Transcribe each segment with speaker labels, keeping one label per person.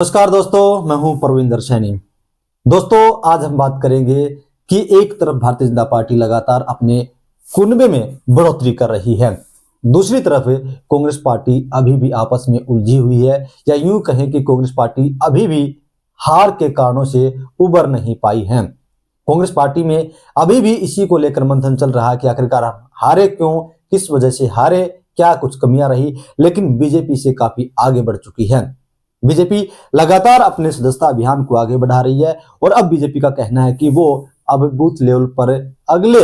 Speaker 1: नमस्कार दोस्तों, मैं हूं परविंदर सैनी। दोस्तों, आज हम बात करेंगे कि एक तरफ भारतीय जनता पार्टी लगातार अपने कुनबे में बढ़ोतरी कर रही है, दूसरी तरफ कांग्रेस पार्टी अभी भी आपस में उलझी हुई है, या यूं कहें कि कांग्रेस पार्टी अभी भी हार के कारणों से उबर नहीं पाई है। कांग्रेस पार्टी में अभी भी इसी को लेकर मंथन चल रहा है कि आखिरकार हम हारे क्यों, किस वजह से हारे, क्या कुछ कमियां रही। लेकिन बीजेपी से काफी आगे बढ़ चुकी है। बीजेपी लगातार अपने सदस्यता अभियान को आगे बढ़ा रही है और अब बीजेपी का कहना है कि वो अब बूथ लेवल पर अगले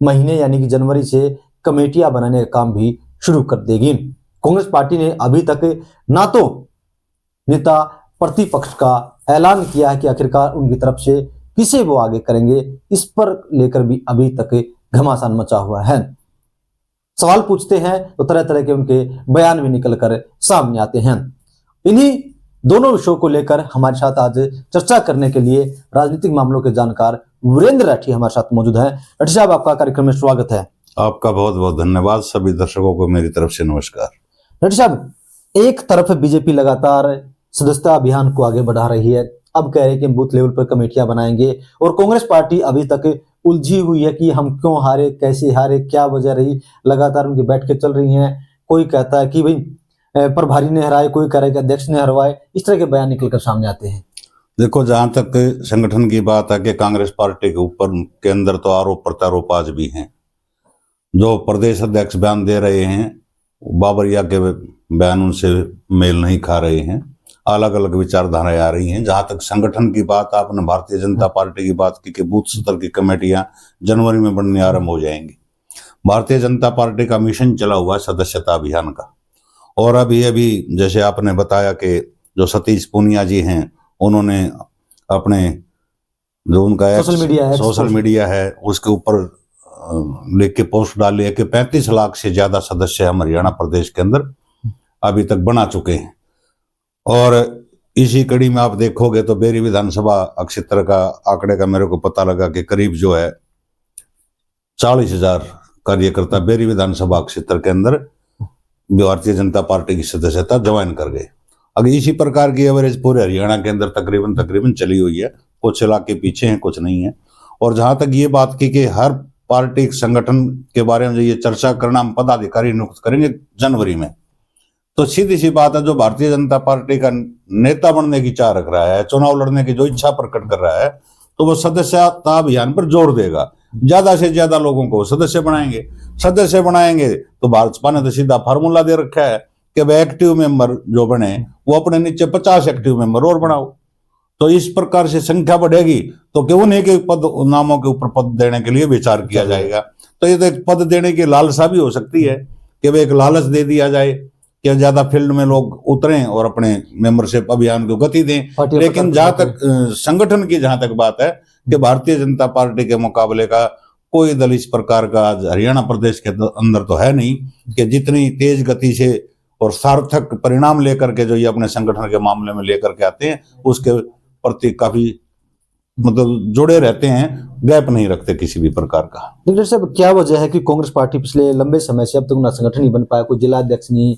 Speaker 1: महीने यानी कि जनवरी से कमेटियां बनाने का काम भी शुरू कर देगी। कांग्रेस पार्टी ने अभी तक ना तो नेता प्रतिपक्ष का ऐलान किया है कि आखिरकार उनकी तरफ से किसे वो आगे करेंगे, इस पर लेकर भी अभी तक घमासान मचा हुआ है। सवाल पूछते हैं तो तरह तरह के उनके बयान भी निकल कर सामने आते हैं। इन्हीं दोनों विषयों को लेकर हमारे साथ आज चर्चा करने के लिए राजनीतिक मामलों के जानकार वीरेंद्र राठी हमारे साथ मौजूद हैं। राठी साहब, आपका कार्यक्रम में स्वागत है।
Speaker 2: आपका बहुत बहुत धन्यवाद। सभी दर्शकों को मेरी तरफ से नमस्कार।
Speaker 1: राठी साहब, एक तरफ बीजेपी लगातार सदस्यता अभियान को आगे बढ़ा रही है, अब कह रहे हैं कि बूथ लेवल पर कमेटियां बनाएंगे, और कांग्रेस पार्टी अभी तक उलझी हुई है कि हम क्यों हारे, कैसे हारे, क्या वजह रही। लगातार उनकी बैठकें चल रही हैं। कोई कहता है कि भाई प्रभारी ने हराए, कोई कह रहा है कि अध्यक्ष ने हरवाए। इस तरह के बयान निकलकर सामने आते हैं।
Speaker 2: देखो, जहां तक संगठन की बात है कि कांग्रेस पार्टी के ऊपर के अंदर तो आरोप प्रत्यारोप आज भी हैं। जो प्रदेश अध्यक्ष बयान दे रहे हैं, बाबरिया के बयान उनसे मेल नहीं खा रहे हैं। अलग अलग विचारधाराएं आ रही हैं। जहां तक संगठन की बात, आपने भारतीय जनता पार्टी की बात की कि बूथ स्तर की कमेटियां जनवरी में बनने आरंभ हो जाएंगी। भारतीय जनता पार्टी का मिशन चला हुआ है सदस्यता अभियान का, और अभी अभी जैसे आपने बताया कि जो सतीश पूनिया जी हैं, उन्होंने अपने जो उनका सोशल मीडिया है उसके ऊपर लिख के पोस्ट डाली है कि 35 लाख से ज्यादा सदस्य हम हरियाणा प्रदेश के अंदर अभी तक बना चुके हैं। और इसी कड़ी में आप देखोगे तो बेरी विधानसभा क्षेत्र का आंकड़े का मेरे को पता लगा कि करीब जो है 40,000 कार्यकर्ता बेरी विधानसभा क्षेत्र के अंदर भारतीय जनता पार्टी की सदस्यता ज्वाइन कर गए। अगर इसी प्रकार की एवरेज पूरे हरियाणा के अंदर तकरीबन चली हुई है। कुछ इलाके पीछे हैं, कुछ नहीं है। और जहां तक ये बात की कि हर पार्टी संगठन के बारे में जो ये चर्चा करना, हम पदाधिकारी नियुक्त करेंगे जनवरी में, तो सीधी सी बात है, जो भारतीय जनता पार्टी का नेता बनने की चाह रख रहा है, चुनाव लड़ने की जो इच्छा प्रकट कर रहा है, तो वो सदस्यता अभियान पर जोर देगा। ज्यादा से ज्यादा लोगों को सदस्य बनाएंगे तो भाजपा ने तो सीधा फार्मूला दे रखा है कि वह एक्टिव मेंबर जो बने वो अपने नीचे 50 एक्टिव मेंबर और बनाओ। तो इस प्रकार से संख्या बढ़ेगी तो क्यों नहीं कि पद नामों के ऊपर पद देने के लिए विचार किया जाएगा। तो ये तो एक पद देने की लालसा भी हो सकती है कि वह एक लालच दे दिया जाए कि ज्यादा फील्ड में लोग उतरें और अपने मेंबरशिप अभियान को गति दें। लेकिन जहां तक संगठन की जहां तक बात है कि भारतीय जनता पार्टी के मुकाबले का कोई दल इस प्रकार का आज हरियाणा प्रदेश के अंदर तो है नहीं कि जितनी तेज गति से और सार्थक परिणाम लेकर के जो ये अपने संगठन के मामले में लेकर के आते हैं, उसके प्रति काफी मतलब जुड़े रहते हैं, गैप नहीं रखते किसी भी प्रकार का।
Speaker 1: डॉक्टर साहब, क्या वजह है कि कांग्रेस पार्टी पिछले लंबे समय से अब तक उनका संगठन नहीं बन पाया? कोई जिला अध्यक्ष नहीं,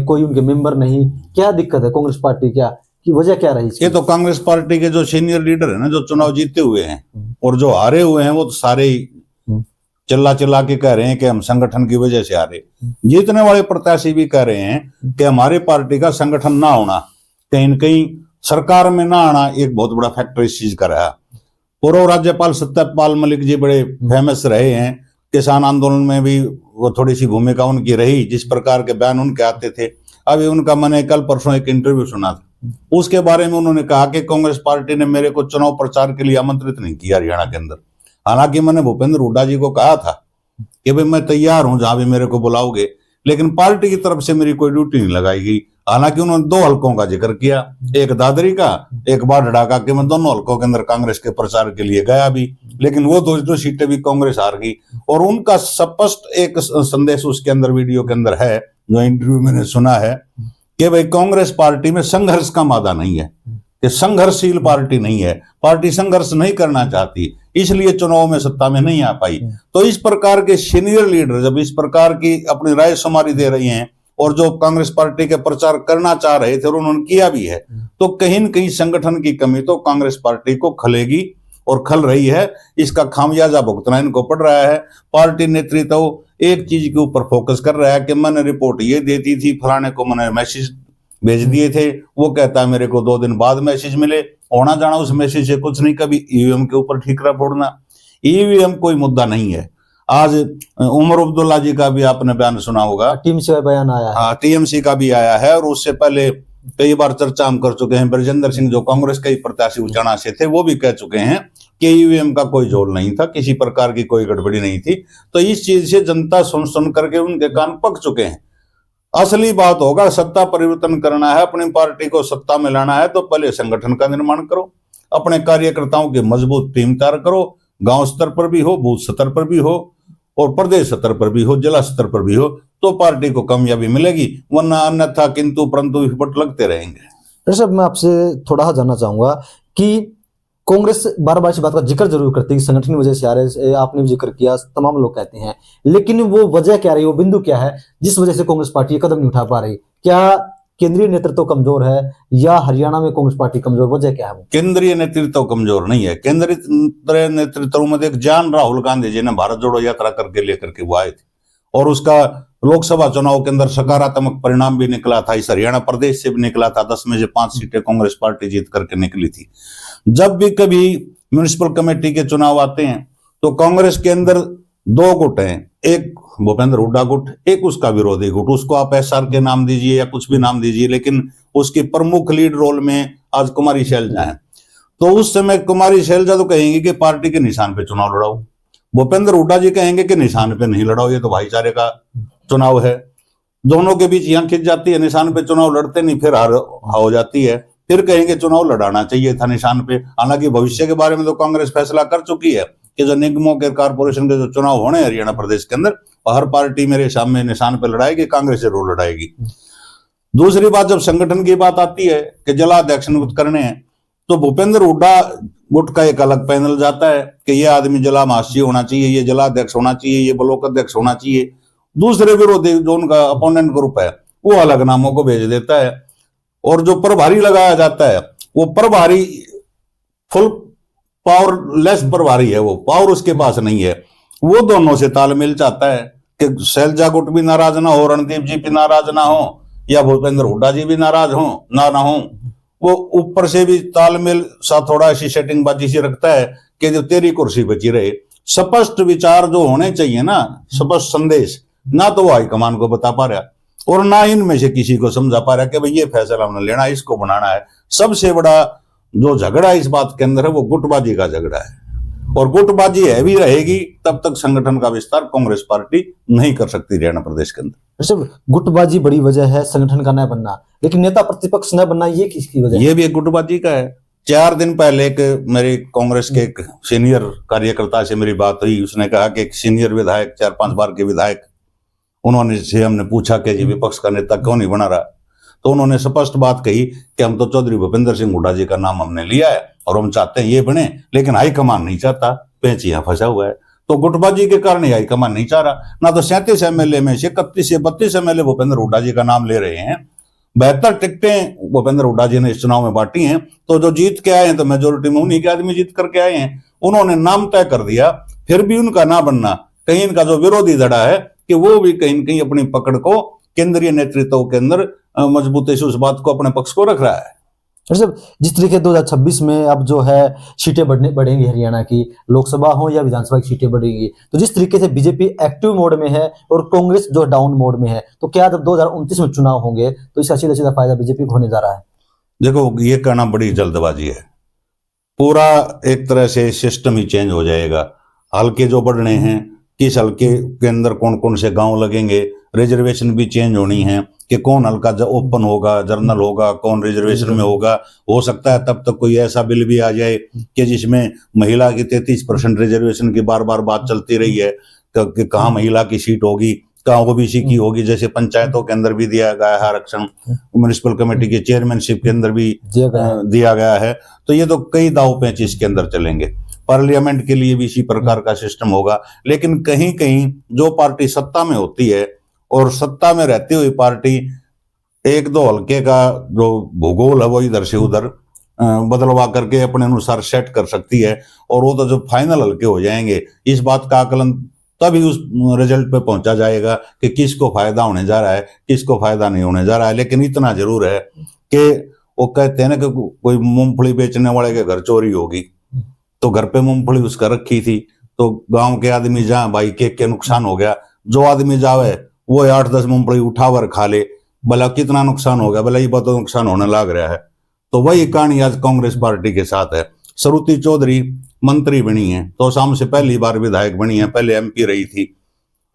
Speaker 1: कोई उनके मेंबर नहीं, क्या दिक्कत है कांग्रेस पार्टी, क्या की वजह क्या रही?
Speaker 2: ये तो कांग्रेस पार्टी के जो सीनियर लीडर है ना, जो चुनाव जीते हुए हैं और जो हारे हुए हैं, वो तो सारे ही चिल्ला चिल्ला के कह रहे हैं कि हम संगठन की वजह से हारे। जीतने वाले प्रत्याशी भी कह रहे हैं कि हमारे पार्टी का संगठन ना होना, कहीं न कहीं सरकार में ना आना एक बहुत बड़ा फैक्टर इस चीज का रहा। पूर्व राज्यपाल सत्यपाल मलिक जी बड़े फेमस रहे हैं, किसान आंदोलन में भी वो थोड़ी सी भूमिका उनकी रही, जिस प्रकार के बयान उनके आते थे। अभी उनका मैंने कल परसों एक इंटरव्यू सुना था, उसके बारे में उन्होंने कहा कि कांग्रेस पार्टी ने मेरे को चुनाव प्रचार के लिए आमंत्रित नहीं किया हरियाणा के अंदर। हालांकि मैंने भूपेंद्र हुड्डा जी को कहा था कि भाई मैं तैयार हूं जहां भी मेरे को बुलाओगे, लेकिन पार्टी की तरफ से मेरी कोई ड्यूटी नहीं लगाई गई। हालांकि उन्होंने 2 हलकों का जिक्र किया, एक दादरी का, एक बाढ़ का, कि मैं दोनों हलकों के अंदर कांग्रेस के प्रचार के लिए गया भी, लेकिन वो 2 सीटें भी कांग्रेस हार गई। और उनका स्पष्ट एक संदेश उसके अंदर वीडियो के अंदर है, जो इंटरव्यू मैंने सुना है, कि भाई कांग्रेस पार्टी में संघर्ष का मादा नहीं है, कि संघर्षशील पार्टी नहीं है, पार्टी संघर्ष नहीं करना चाहती, इसलिए चुनाव में सत्ता में नहीं आ पाई। तो इस प्रकार के सीनियर लीडर जब इस प्रकार की अपनी राय शुमारी दे रही हैं, और जो कांग्रेस पार्टी के प्रचार करना चाह रहे थे और उन्होंने किया भी है, तो कहीं न कहीं संगठन की कमी तो कांग्रेस पार्टी को खलेगी और खल रही है। इसका खामियाजा भुगतना इनको पड़ रहा है। पार्टी नेतृत्व एक चीज के ऊपर फोकस कर रहा है कि मैंने रिपोर्ट ये देती थी, फलाने को मैंने मैसेज भेज दिए थे, वो कहता है मेरे को 2 दिन बाद मैसेज मिले, होना जाना उस मैसेज से कुछ नहीं। कभी ईवीएम के ऊपर ठीकरा फोड़ना, ईवीएम कोई मुद्दा नहीं है। आज उमर अब्दुल्ला जी का भी आपने बयान सुना होगा,
Speaker 1: टीएमसी का बयान आया है।
Speaker 2: हाँ, टीएमसी का भी आया है, और उससे पहले कई बार चर्चा हम कर चुके हैं। ब्रजेंद्र सिंह जो कांग्रेस के प्रत्याशी उचाना से थे, वो भी कह चुके हैं कि ईवीएम का कोई जोड़ नहीं था, किसी प्रकार की कोई गड़बड़ी नहीं थी। तो इस चीज से जनता सुन सुन करके उनके कान पक चुके हैं। असली बात होगा, सत्ता परिवर्तन करना है, अपनी पार्टी को सत्ता में लाना है, तो पहले संगठन का निर्माण करो, अपने कार्यकर्ताओं की मजबूत टीम तैयार करो, गांव स्तर पर भी हो, बूथ स्तर पर भी हो, और प्रदेश स्तर पर भी हो, जिला स्तर पर भी हो, तो पार्टी को कामयाबी मिलेगी। वरना अन्यथा किंतु परंतु विपट लगते रहेंगे।
Speaker 1: डॉक्टर साहब, मैं आपसे थोड़ा जानना चाहूंगा कि कांग्रेस बार बार इस बात का जिक्र जरूर करती है कि संगठन की वजह से आ रहे हैं, आपने भी जिक्र किया, तमाम लोग कहते हैं, लेकिन वो वजह क्या रही, वो बिंदु क्या है जिस वजह से कांग्रेस पार्टी कदम नहीं उठा पा रही? क्या केंद्रीय नेतृत्व कमजोर है या हरियाणा में कांग्रेस पार्टी कमजोर? वजह क्या है वो?
Speaker 2: केंद्रीय नेतृत्व कमजोर नहीं है। केंद्रीय नेतृत्व में एक जान राहुल गांधी जी ने भारत जोड़ो यात्रा करके लेकर के वो आए थे, और उसका लोकसभा चुनाव के अंदर सकारात्मक परिणाम भी निकला था। इस हरियाणा प्रदेश से भी निकला था, 10 में से 5 सीटें कांग्रेस पार्टी जीत करके निकली थी। जब भी कभी म्युनिसिपल कमेटी के चुनाव आते हैं तो कांग्रेस के अंदर 2 गुट हैं, एक भूपेंद्र हुड्डा गुट, एक उसका विरोधी गुट। उसको आप एसआर के नाम दीजिए या कुछ भी नाम दीजिए, लेकिन उसके प्रमुख लीड रोल में आज कुमारी शैलजा है। तो उस समय कुमारी शैलजा तो कहेंगे कि पार्टी के निशान पे चुनाव लड़ाओ, भूपेंद्र हुड्डा जी कहेंगे कि निशान पे नहीं लड़ाओ, ये तो भाईचारे का चुनाव है। दोनों के बीच यहाँ खिंच जाती है, निशान पे चुनाव लड़ते नहीं, फिर हार हो जाती है। फिर कहेंगे चुनाव लड़ाना चाहिए था निशान पे। हालांकि भविष्य के बारे में तो कांग्रेस फैसला कर चुकी है कि जो निगमों के, कारपोरेशन के जो चुनाव होने हैं हरियाणा प्रदेश के अंदर, हर पार्टी मेरे सामने निशान पे लड़ाएगी, कांग्रेस जरूर लड़ाएगी। दूसरी बात, जब संगठन की बात आती है कि जिला अध्यक्ष नियुक्त करने हैं, तो भूपेंद्र हुड्डा गुट का एक अलग पैनल जाता है कि ये आदमी जिला महासचिव होना चाहिए, ये जिला अध्यक्ष होना चाहिए, ये ब्लॉक अध्यक्ष होना चाहिए। दूसरे विरोधी जो उनका अपोनेंट ग्रुप है वो अलग नामों को भेज देता है, और जो प्रभारी लगाया जाता है वो प्रभारी फुल पावरलेस प्रभारी है, वो पावर उसके पास नहीं है। वो दोनों से तालमेल चाहता है कि शैलजा गुट भी नाराज ना हो, रणदीप जी भी नाराज ना हो, या भूपेंद्र हुड्डा जी भी नाराज हो ना हो। वो ऊपर से भी तालमेल सा थोड़ा ऐसी सेटिंगबाजी से रखता है कि जो तेरी कुर्सी बची रहे। स्पष्ट विचार जो होने चाहिए ना, स्पष्ट संदेश, ना तो वो हाईकमान को बता पा रहा और ना इनमें से किसी को समझा पा रहा कि भाई ये फैसला हमने लेना है, इसको बनाना है। सबसे बड़ा जो झगड़ा इस बात के अंदर है वो गुटबाजी का झगड़ा है, और गुटबाजी है भी रहेगी तब तक संगठन का विस्तार कांग्रेस पार्टी नहीं कर सकती हरियाणा प्रदेश के अंदर।
Speaker 1: सब गुटबाजी बड़ी वजह है संगठन का न बनना, लेकिन नेता प्रतिपक्ष न बनना ये किसकी वजह है?
Speaker 2: ये भी एक गुटबाजी का है। 4 दिन पहले एक मेरे कांग्रेस के एक सीनियर कार्यकर्ता से मेरी बात हुई। उसने कहा कि एक सीनियर विधायक, 4-5 बार के विधायक, उन्होंने से हमने पूछा कि जी विपक्ष का नेता क्यों नहीं बना रहा, तो उन्होंने स्पष्ट बात कही कि हम तो चौधरी भूपेंद्र सिंह हुड्डा जी का नाम हमने लिया है और हम चाहते हैं ये बने, लेकिन हाईकमान नहीं चाहता, पेंच यहाँ फंसा हुआ है। तो गुटबाजी के कारण हाईकमान नहीं चाह रहा। ना तो 37 एमएलए में से 31 से 32 एमएलए भूपेंद्र हुड्डा जी का नाम ले रहे हैं। 72 टिकटें भूपेंद्र हुड्डा जी ने इस चुनाव में बांटी हैं, तो जो जीत के आए हैं तो मेजोरिटी में उन्हीं के आदमी जीत करके आए हैं। उन्होंने नाम तय कर दिया, फिर भी उनका ना बनना, कहीं इनका जो विरोधी धड़ा है कि वो भी कहीं न कहीं अपनी पकड़ को केंद्रीय नेतृत्व के अंदर मजबूती से उस बात को अपने पक्ष को रख रहा है।
Speaker 1: मतलब जिस तरीके 2026 में अब जो है सीटें बढ़ेंगी, हरियाणा की लोकसभा हो या विधानसभा की सीटें बढ़ेंगी, तो जिस तरीके से बीजेपी एक्टिव मोड में है और कांग्रेस जो डाउन मोड में है, तो क्या जब 2029 में चुनाव होंगे तो इसका सीधा सीधा फायदा बीजेपी को होने जा रहा है?
Speaker 2: देखो, ये कहना बड़ी जल्दबाजी है। पूरा एक तरह से सिस्टम ही चेंज हो जाएगा। हल्के जो बढ़ने हैं, किस हल्के के अंदर कौन कौन से गांव लगेंगे, रिजर्वेशन भी चेंज होनी है कि कौन हल्का ओपन होगा, जर्नल होगा, कौन रिजर्वेशन में होगा। हो सकता है तब तक कोई ऐसा बिल भी आ जाए कि जिसमें महिला की 33% रिजर्वेशन की बार बार बात चलती रही है कि कहाँ महिला की सीट होगी, कहाँ ओबीसी की होगी। जैसे पंचायतों के अंदर भी दिया गया है आरक्षण, म्युनिसिपल कमेटी के चेयरमैनशिप के अंदर भी दिया गया है। तो ये तो कई दाव पेच इसके अंदर चलेंगे। पार्लियामेंट के लिए भी इसी प्रकार का सिस्टम होगा। लेकिन कहीं कहीं जो पार्टी सत्ता में होती है और सत्ता में रहती हुई पार्टी एक दो हल्के का जो भूगोल है वो इधर से उधर बदलवा करके अपने अनुसार सेट कर सकती है, और वो तो जो फाइनल हल्के हो जाएंगे, इस बात का आकलन तभी उस रिजल्ट पे पहुंचा जाएगा कि किसको फायदा होने जा रहा है, किसको फायदा नहीं होने जा रहा है। लेकिन इतना जरूर है कि वो कहते हैं ना कि कोई मूंगफली बेचने वाले के घर चोरी होगी, तो घर पे मूंगफली उसका रखी थी, तो गांव के आदमी जहाँ भाई के नुकसान हो गया, जो आदमी जावे वो 8-10 मूंगफली उठावर खा ले, भला कितना नुकसान हो गया, भला ये बहुत नुकसान होने लग रहा है। तो वही कहानी आज कांग्रेस पार्टी के साथ है। श्रुति चौधरी मंत्री बनी है, तो शाम से पहली बार विधायक बनी है, पहले एमपी रही थी,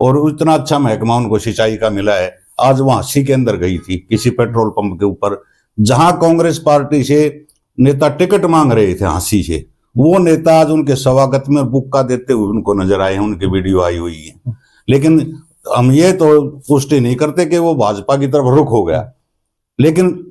Speaker 2: और इतना अच्छा महकमा उनको सिंचाई का मिला है। आज वहां सी के अंदर गई थी किसी पेट्रोल पंप के ऊपर, जहां कांग्रेस पार्टी से नेता टिकट मांग रहे थे हांसी से, वो नेता आज उनके स्वागत में बुक्का देते हुए उनको नजर आए हैं, उनकी वीडियो आई हुई है। लेकिन हम ये तो पुष्टि नहीं करते कि वो भाजपा की तरफ रुख हो गया, लेकिन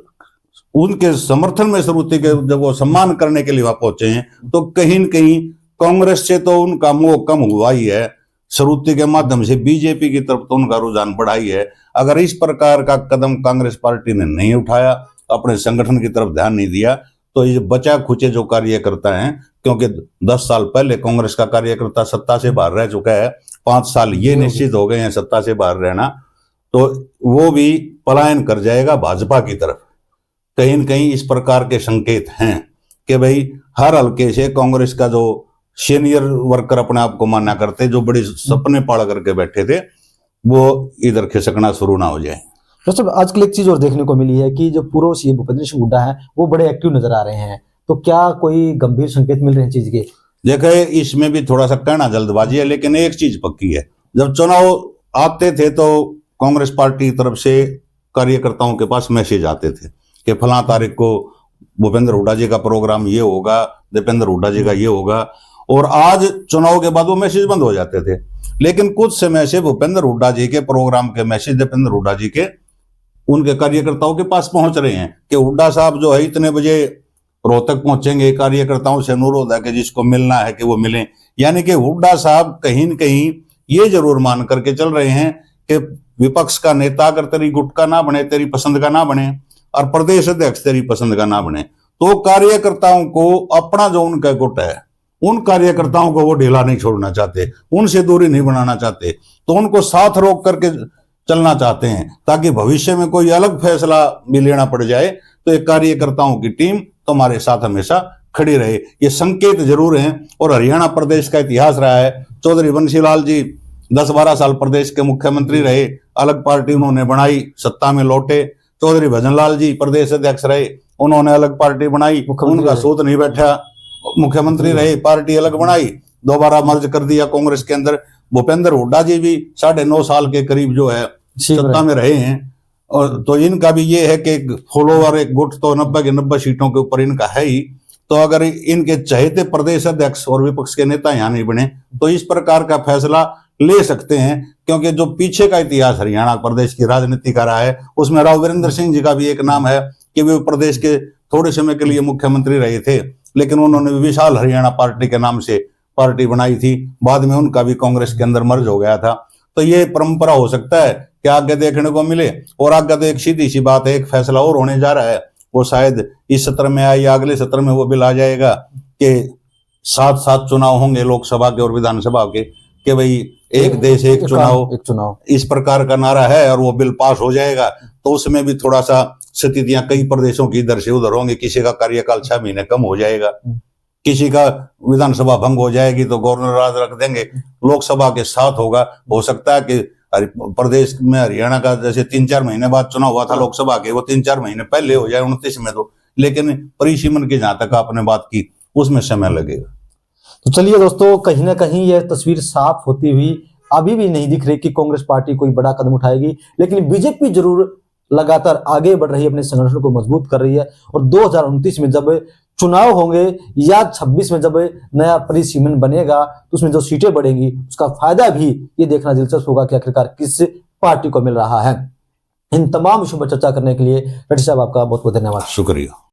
Speaker 2: उनके समर्थन में श्रुति के जब वो सम्मान करने के लिए वहां पहुंचे हैं, तो कहीं न कहीं कांग्रेस से तो उनका मोह कम हुआ ही है, श्रुति के माध्यम से बीजेपी की तरफ तो उनका रुझान बढ़ा ही है। अगर इस प्रकार का कदम कांग्रेस पार्टी ने नहीं उठाया, अपने संगठन की तरफ ध्यान नहीं दिया, तो ये बचा खुचे जो कार्यकर्ता हैं, क्योंकि 10 साल पहले कांग्रेस का कार्यकर्ता सत्ता से बाहर रह चुका है, 5 साल ये निश्चित हो गए हैं सत्ता से बाहर रहना, तो वो भी पलायन कर जाएगा भाजपा की तरफ। कहीं न कहीं इस प्रकार के संकेत हैं कि भाई हर हल्के से कांग्रेस का जो सीनियर वर्कर अपने आप को माना करते, जो बड़े सपने पाल करके बैठे थे, वो इधर खिसकना शुरू ना हो जाए।
Speaker 1: दोस्तों आजकल एक चीज और देखने को मिली है कि जो पूर्व सीएम भूपेंद्र सिंह हुड्डा हैं वो बड़े एक्टिव नजर आ रहे हैं, तो क्या कोई गंभीर संकेत मिल रहे हैं चीज के?
Speaker 2: देखिए, इसमें भी थोड़ा सा कहना जल्दबाजी है, लेकिन एक चीज पक्की है, जब चुनाव आते थे तो कांग्रेस पार्टी की तरफ से कार्यकर्ताओं के पास मैसेज आते थे कि फला तारीख को भूपेंद्र हुड्डा जी का प्रोग्राम ये होगा, दीपेंद्र हुड्डा जी का ये होगा, और आज चुनाव के बाद वो मैसेज बंद हो जाते थे। लेकिन कुछ समय से भूपेंद्र हुड्डा जी के प्रोग्राम के मैसेज दीपेंद्र हुड्डा जी के उनके कार्यकर्ताओं के पास पहुंच रहे हैं कि हुड्डा साहब जो है इतने बजे रोहतक पहुंचेंगे, कार्यकर्ताओं से अनुरोध है कि जिसको मिलना है कि वो मिलें। यानी कि हुड्डा साहब कहीं न कहीं ये जरूर मान करके चल रहे हैं कि विपक्ष का नेता अगर तेरी गुट का ना बने, तेरी पसंद का ना बने, और प्रदेश अध्यक्ष तेरी पसंद का ना बने, तो कार्यकर्ताओं को अपना जो उनका गुट है, उन कार्यकर्ताओं को वो ढीला नहीं छोड़ना चाहते, उनसे दूरी नहीं बनाना चाहते, तो उनको साथ रोक करके चलना चाहते हैं, ताकि भविष्य में कोई अलग फैसला भी लेना पड़ जाए तो एक कार्यकर्ताओं की टीम तुम्हारे साथ हमेशा खड़ी रहे। ये संकेत जरूर हैं, और हरियाणा प्रदेश का इतिहास रहा है। चौधरी बंसीलाल जी 10-12 साल प्रदेश के मुख्यमंत्री रहे, अलग पार्टी उन्होंने बनाई, सत्ता में लौटे। चौधरी भजनलाल जी प्रदेश अध्यक्ष रहे, उन्होंने अलग पार्टी बनाई, उनका सूत नहीं बैठा, मुख्यमंत्री रहे, पार्टी अलग बनाई, दोबारा मर्ज कर दिया कांग्रेस के अंदर। भूपेंद्र हुड्डा जी भी 9.5 साल के करीब जो है सत्ता में रहे हैं, और तो इनका भी ये है कि फॉलोवर एक गुट तो 90 की 90 सीटों के ऊपर इनका है ही। तो अगर इनके चहेते प्रदेश अध्यक्ष और विपक्ष के नेता यहाँ नहीं बने तो इस प्रकार का फैसला ले सकते हैं, क्योंकि जो पीछे का इतिहास हरियाणा प्रदेश की राजनीति का रहा है उसमें राव वीरेंद्र सिंह जी का भी एक नाम है कि वे प्रदेश के थोड़े समय के लिए मुख्यमंत्री रहे थे, लेकिन उन्होंने विशाल हरियाणा पार्टी के नाम से पार्टी बनाई थी, बाद में उनका भी कांग्रेस के अंदर मर्ज हो गया था। तो ये परंपरा हो सकता है कि आगे देखने को मिले। और आगे तो एक सीधी सी बात है, एक फैसला और होने जा रहा है, वो शायद इस सत्र में आए या अगले सत्र में वो बिल आ जाएगा कि 7 चुनाव होंगे लोकसभा के और विधानसभा के, कि भाई एक देश एक चुनाव, इस प्रकार का नारा है, और वो बिल पास हो जाएगा। तो उसमें भी थोड़ा सा स्थितियां कई प्रदेशों की इधर से उधर होंगी, किसी का कार्यकाल 6 महीने कम हो जाएगा, किसी का विधानसभा भंग हो जाएगी तो गवर्नर राज रख देंगे, लोकसभा के साथ होगा। हो सकता है कि प्रदेश में हरियाणा का जैसे 3-4 महीने बाद चुनाव हुआ था लोकसभा के, वो 3-4 महीने पहले हो जाए 29 में, तो लेकिन परिसीमन की जहां तक आपने बात की उसमें समय लगेगा।
Speaker 1: तो चलिए दोस्तों, कहीं ना कहीं यह तस्वीर साफ होती हुई अभी भी नहीं दिख रही कि कांग्रेस पार्टी कोई बड़ा कदम उठाएगी, लेकिन बीजेपी जरूर लगातार आगे बढ़ रही है, अपने संगठन को मजबूत कर रही है। और 2029 में जब चुनाव होंगे या 26 में जब नया परिसीमन बनेगा तो उसमें जो सीटें बढ़ेंगी उसका फायदा भी ये देखना दिलचस्प होगा कि आखिरकार किस पार्टी को मिल रहा है। इन तमाम विषयों पर चर्चा करने के लिए रेड्डी साहब आपका बहुत बहुत धन्यवाद।
Speaker 2: शुक्रिया।